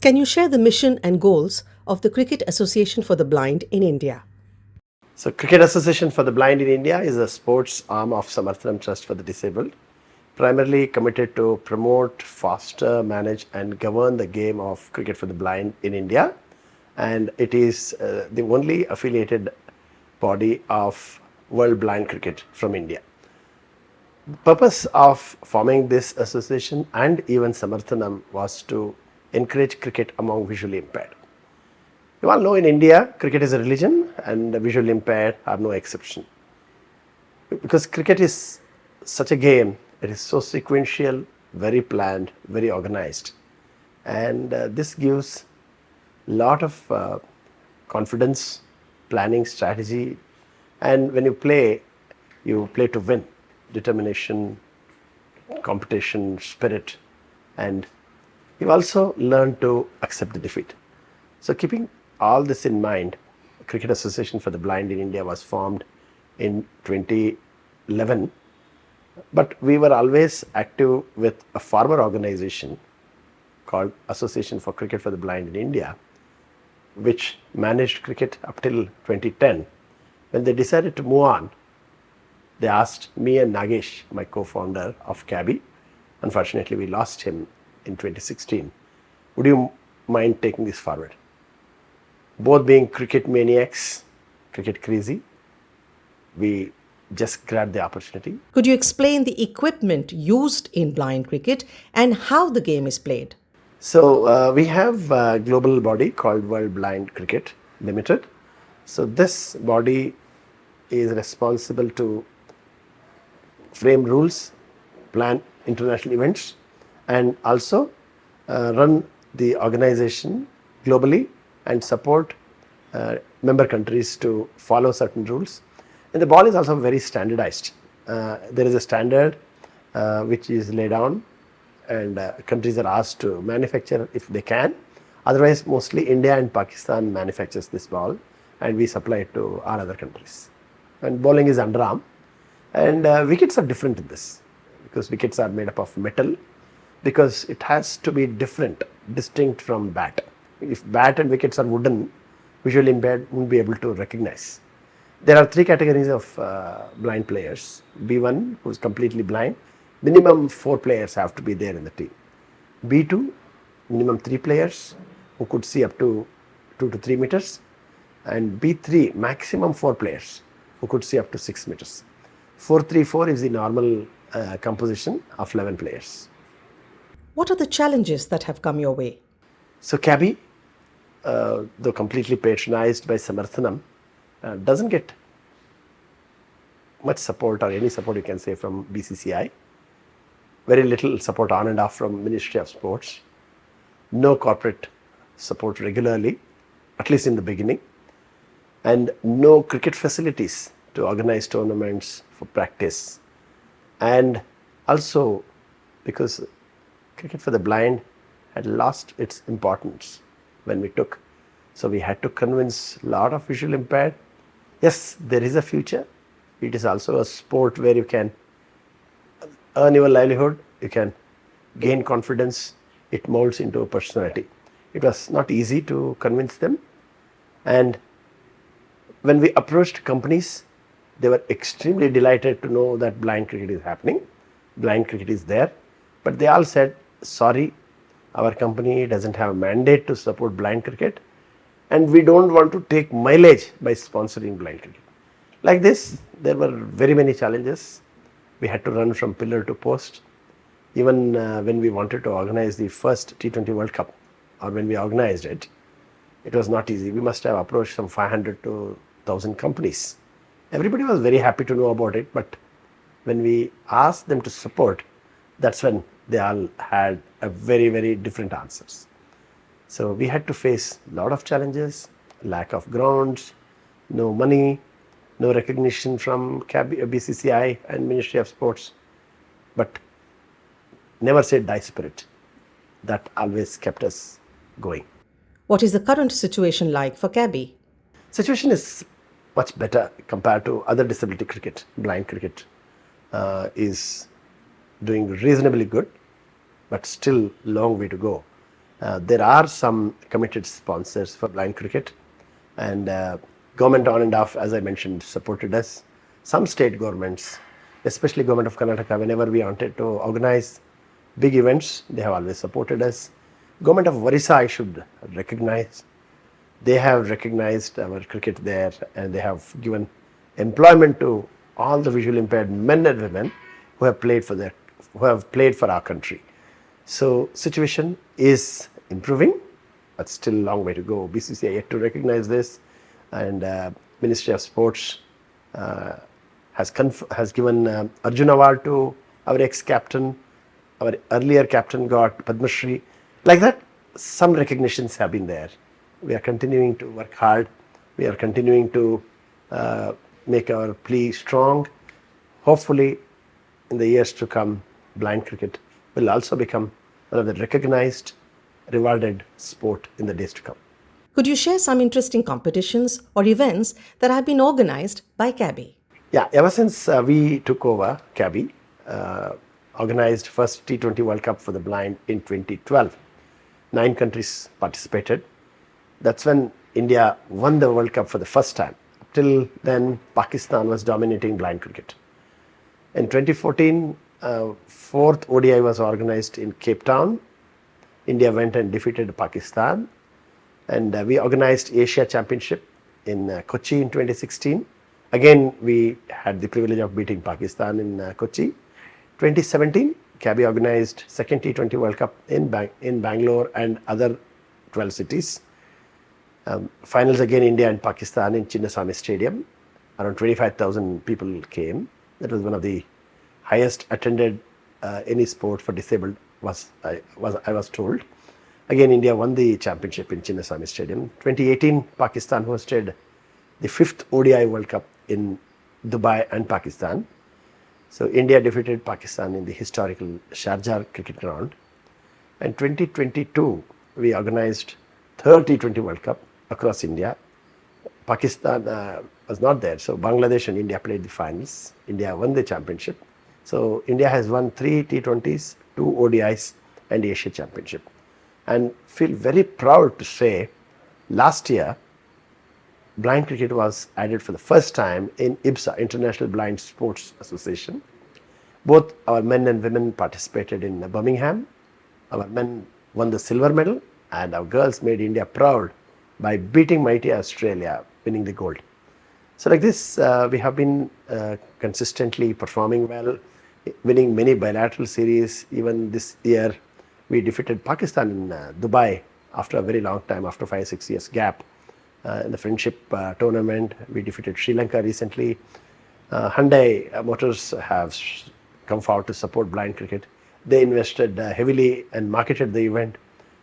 Can you share the mission and goals of the Cricket Association for the Blind in India? So, Cricket Association for the Blind in India is a sports arm of Samarthanam Trust for the Disabled, primarily committed to promote, foster, manage, and govern the game of cricket for the blind in India. And it is the only affiliated body of World Blind Cricket from India. The purpose of forming this association and even Samarthanam was to encourage cricket among visually impaired. You all know in India, cricket is a religion and the visually impaired are no exception. Because cricket is such a game, it is so sequential, very planned, very organized. And this gives a lot of confidence, planning, strategy. And when you play to win. Determination, competition, spirit, and you also learn to accept the defeat. So keeping all this in mind, Cricket Association for the Blind in India was formed in 2011, but we were always active with a former organization called Association for Cricket for the Blind in India, which managed cricket up till 2010. When they decided to move on, they asked me and Nagesh, my co-founder of CABI, unfortunately we lost him in 2016, would you mind taking this forward? Both being cricket maniacs, cricket crazy, we just grabbed the opportunity. Could you explain the equipment used in blind cricket and how the game is played? So we have a global body called World Blind Cricket Limited. So this body is responsible to frame rules, plan international events, and also run the organization globally and support member countries to follow certain rules. And the ball is also very standardized. There is a standard which is laid down, and countries are asked to manufacture if they can. Otherwise, mostly India and Pakistan manufactures this ball, and we supply it to all other countries. And bowling is underarm. And wickets are different in this, because wickets are made up of metal, because it has to be different, distinct from bat. If bat and wickets are wooden, visually impaired won't be able to recognize. There are three categories of blind players. B1, who is completely blind, minimum 4 players have to be there in the team. B2, minimum 3 players who could see up to 2 to 3 meters. And B3, maximum 4 players who could see up to 6 meters. 4-3-4 is the normal composition of 11 players. What are the challenges that have come your way? So CABI, though completely patronized by Samarthanam, doesn't get much support, or any support you can say, from BCCI. Very little support on and off from Ministry of Sports. No corporate support regularly, at least in the beginning. And no cricket facilities to organize tournaments for practice. And also because cricket for the blind had lost its importance when we took. So we had to convince a lot of visually impaired, yes, there is a future. It is also a sport where you can earn your livelihood, you can gain confidence, it molds into a personality. It was not easy to convince them. And when we approached companies, they were extremely delighted to know that blind cricket is happening, blind cricket is there, but they all said, sorry, our company doesn't have a mandate to support blind cricket, and we don't want to take mileage by sponsoring blind cricket. Like this, there were very many challenges. We had to run from pillar to post. Even when we wanted to organize the first T20 World Cup, or when we organized it, it was not easy. We must have approached some 500 to 1,000 companies. Everybody was very happy to know about it, but when we asked them to support, that's when they all had a very, very different answers. So we had to face a lot of challenges, lack of grounds, no money, no recognition from BCCI and Ministry of Sports, but never say die spirit. That always kept us going. What is the current situation like for CABI? Situation is much better compared to other disability cricket. Blind cricket is doing reasonably good, but still long way to go. There are some committed sponsors for blind cricket, and government on and off, as I mentioned, supported us. Some state governments, especially government of Karnataka, whenever we wanted to organize big events, they have always supported us. Government of Orissa, I should recognize. They have recognized our cricket there, and they have given employment to all the visually impaired men and women who have played for our country. So situation is improving, but still a long way to go. BCCI yet to recognize this, and Ministry of Sports has given Arjun Award to our ex-captain. Our earlier captain got Padma Shri. Like that, some recognitions have been there. We are continuing to work hard. We are continuing to make our plea strong. Hopefully, in the years to come, blind cricket will also become one of the recognized, rewarded sport in the days to come. Could you share some interesting competitions or events that have been organized by CABI? Yeah, ever since we took over CABI, organized first T20 World Cup for the blind in 2012. 9 countries participated. That's when India won the World Cup for the first time. Till then, Pakistan was dominating blind cricket. In 2014, fourth ODI was organized in Cape Town. India went and defeated Pakistan. And we organized Asia Championship in Kochi in 2016. Again, we had the privilege of beating Pakistan in Kochi. 2017, CABI organized second T20 World Cup in Bangalore and other 12 cities. Finals again, India and Pakistan in Chinnaswamy Stadium. Around 25,000 people came. That was one of the highest attended any sport for disabled, I was told. Again, India won the championship in Chinnaswamy Stadium. 2018, Pakistan hosted the 5th ODI World Cup in Dubai and Pakistan. So India defeated Pakistan in the historical Sharjah cricket ground. And 2022, we organized 3rd T20 World Cup across India. Pakistan was not there, so Bangladesh and India played the finals. India won the championship. So India has won 3 T20s, 2 ODIs and the Asia Championship. And feel very proud to say, last year, blind cricket was added for the first time in IBSA, International Blind Sports Association. Both our men and women participated in Birmingham. Our men won the silver medal, and our girls made India proud by beating mighty Australia, winning the gold. So like this, we have been consistently performing well, winning many bilateral series. Even this year, we defeated Pakistan in Dubai after a very long time, after 5-6 years gap. In the friendship tournament, we defeated Sri Lanka recently. Hyundai Motors have come forward to support blind cricket. They invested heavily and marketed the event,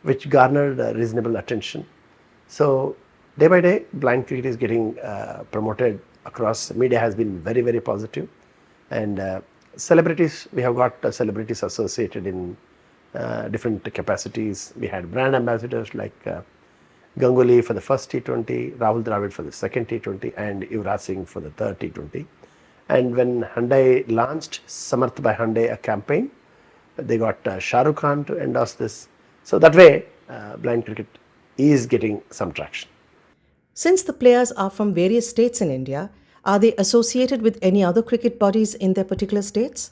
which garnered reasonable attention. So day by day, blind cricket is getting promoted across. Media has been very, very positive. And celebrities, we have got celebrities associated in different capacities. We had brand ambassadors like Ganguly for the first T20, Rahul Dravid for the second T20, and Yuvraj Singh for the third T20. And when Hyundai launched Samarth by Hyundai, a campaign, they got Shah Rukh Khan to endorse this. So that way, blind cricket is getting some traction. Since the players are from various states in India, are they associated with any other cricket bodies in their particular states?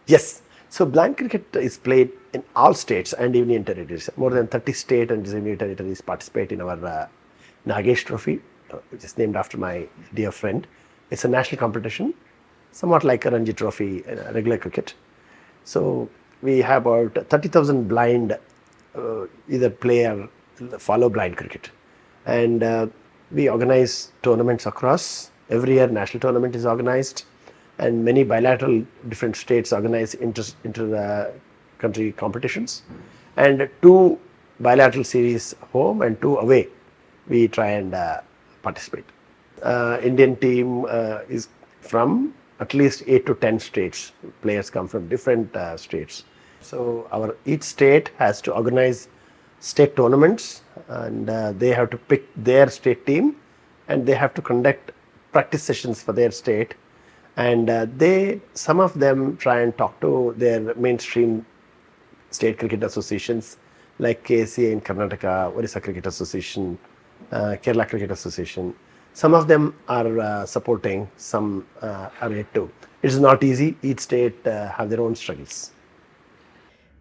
Yes. So blind cricket is played in all states and union territories. More than 30 state and union territories participate in our Nagesh Trophy, which is named after my dear friend. It's a national competition, somewhat like a Ranji Trophy in regular cricket. So we have about 30,000 blind either play or follow blind cricket. And we organize tournaments across. Every year national tournament is organized, and many bilateral different states organize inter-country competitions. And 2 bilateral series home and 2 away, we try and participate. Indian team is from at least 8 to 10 states. Players come from different states. So each state has to organize state tournaments, and they have to pick their state team, and they have to conduct practice sessions for their state. And some of them try and talk to their mainstream state cricket associations like KSA in Karnataka, Orissa Cricket Association, Kerala Cricket Association. Some of them are supporting, some are yet to. It's not easy. Each state have their own struggles.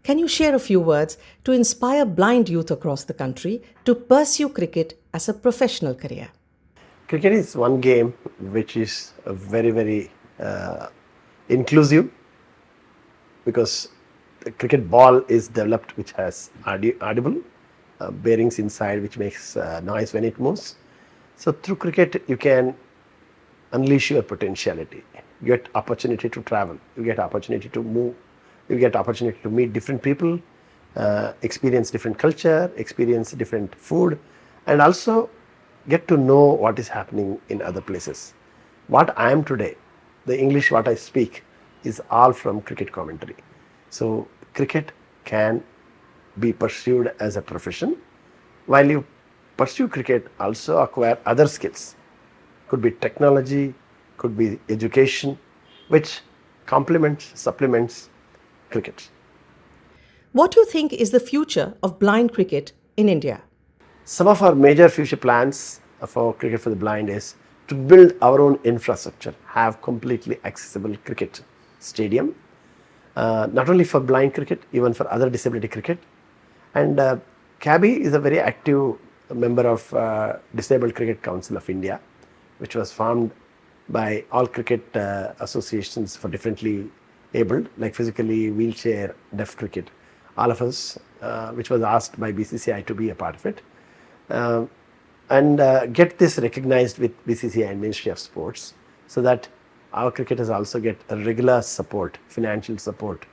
Can you share a few words to inspire blind youth across the country to pursue cricket as a professional career? Cricket is one game which is very, very inclusive, because the cricket ball is developed which has audible bearings inside which makes noise when it moves. So through cricket you can unleash your potentiality. You get opportunity to travel, you get opportunity to move, you get opportunity to meet different people, experience different culture, experience different food, and also get to know what is happening in other places. What I am today, the English what I speak, is all from cricket commentary. So cricket can be pursued as a profession. While you pursue cricket, also acquire other skills. Could be technology, could be education, which complements, supplements cricket. What do you think is the future of blind cricket in India? Some of our major future plans for cricket for the blind is to build our own infrastructure, have completely accessible cricket stadium, not only for blind cricket, even for other disability cricket. And CABI is a very active member of Disabled Cricket Council of India, which was formed by all cricket associations for differently abled, like physically wheelchair, deaf cricket, all of us, which was asked by BCCI to be a part of it. And get this recognized with BCCI and Ministry of Sports, so that our cricketers also get a regular support, financial support,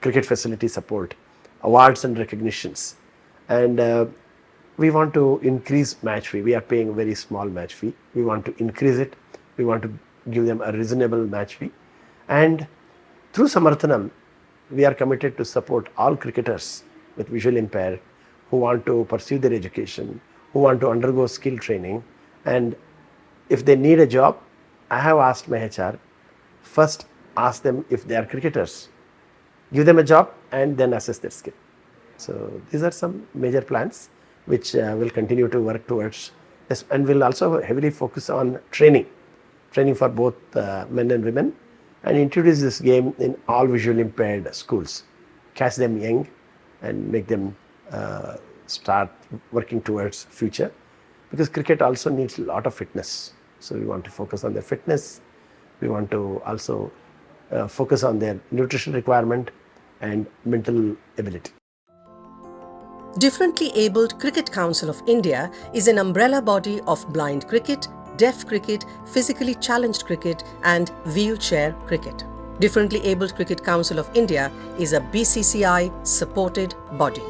cricket facility support, awards and recognitions. And we want to increase match fee. We are paying a very small match fee. We want to increase it. We want to give them a reasonable match fee. And through Samarthanam, we are committed to support all cricketers with visual impaired who want to pursue their education, who want to undergo skill training. And if they need a job, I have asked my HR, first ask them if they are cricketers, give them a job and then assess their skill. So these are some major plans which will continue to work towards this, and will also heavily focus on training for both men and women, and introduce this game in all visually impaired schools, catch them young and make them start working towards future, because cricket also needs a lot of fitness. So we want to focus on their fitness. We want to also focus on their nutrition requirement and mental ability. Differently Abled Cricket Council of India is an umbrella body of blind cricket, deaf cricket, physically challenged cricket and wheelchair cricket. Differently Abled Cricket Council of India is a BCCI supported body.